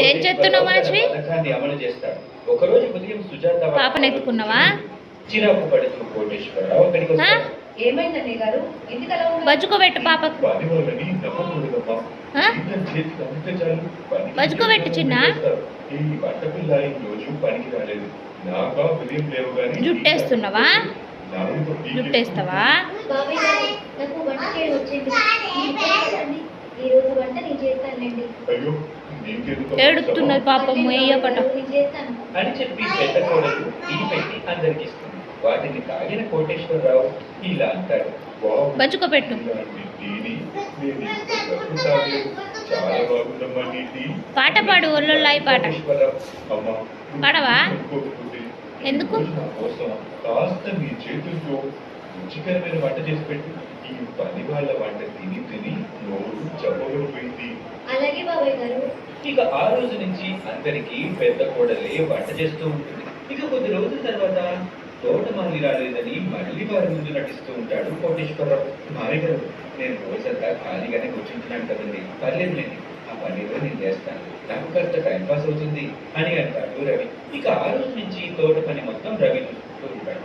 ఏం చేస్తున్నావు మనశ్రీ? పథకాన్ని అమలు చేస్తాడు. ఒకరోజు ఉదయం సుజాత పాపను ఎత్తుకున్నావా? చిరాకు పడుతూ కోటేశ్వరరావు అక్కడికి వస్తాడు. ఏమైందండి గారు? ఎందుకు అలా ఉన్నారు? బజ్జుకోబెట్టు పాపకు. పనివాళ్ళని నమ్మకూడదమ్మా. ఇంత చేతికి అందితే చాలు. బజ్జుకోబెట్టు చిన్న. ఈ బట్టపిల్ల ఈ రోజు పనికి రాలేదు. నాకా ఉదయం లేవగానే జుట్టేస్తున్నావా? జుట్టేస్తావా? బాబాయ్ గారు, నాకు వంట చేయడం వచ్చింది. ఈ రోజు వంట నేను చేస్తానండి. అయ్యో నీకెందుకు ఏడుస్తున్నది పాపం వేయకట నేను చేస్తాను అని చెప్పి పెద్ద కోడలు టీ పెట్టి అందరికి ఇస్తుంది. వాటిని తాగిన కోటేశ్వరరావు ఇలా అంటాడు, బజ్జుకోబెట్టు. చాలా బాగుందమ్మా నీ టీ. పాట పాడు, ఒళ్ళొల్లాయి పాట పాడవా? ఎందుకు? నా కోసం కాస్త మీ చేతులతో రుచికరమైన వంట చేసి పెట్టు. ఈ పని వాళ్ళ వంట తిని తిని నోరు చెప్పబడిపోయింది. అలాగే బాబాయ్ గారు. ఇక ఆ రోజు నుంచి అందరికీ పెద్ద కోడలే వంట చేస్తూ ఉంటుంది. ఇక కొద్ది రోజుల తర్వాత తోటమాలి రాలేదని మళ్ళీ వారి ముందు నటిస్తూ ఉంటాడు కోటేశ్వరరావు. మామయ్య గారు, నేను రోజంతా ఖాళీగానే కూర్చుంటున్నాను కదండి, పర్లేదులేండి, ఆ పని ఏదో నేను చేస్తాను, నాకు కాస్త టైంపాస్ అవుతుంది అని అంటాడు రవి. ఇక ఆ రోజు నుంచి తోట పని మొత్తం రవి చూసుకుంటూ ఉంటాడు.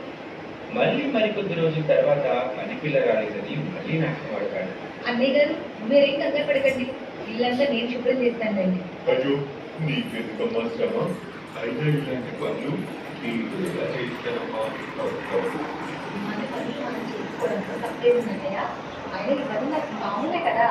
మళ్ళీ మరికొద్ది రోజుల తర్వాత పని పిల్ల రాలేదని మళ్ళీ నాటకం వాడతాడు. అన్నయ్య గారు, మీరేం కంగారు పడకండి, ఇల్లంతా నేను శుభ్రం చేస్తానండి. అయ్యో నీకెందుకమ్మా శ్రమ, అయినా ఇలాంటి పనులు నీకు ఎలా చేస్తానమ్మా. మన పనులు మనం చేసుకోవడంతో తప్పేముందన్నయ్య? ఆయన ఈ పనులు నాకు బాగున్నాయి కదా.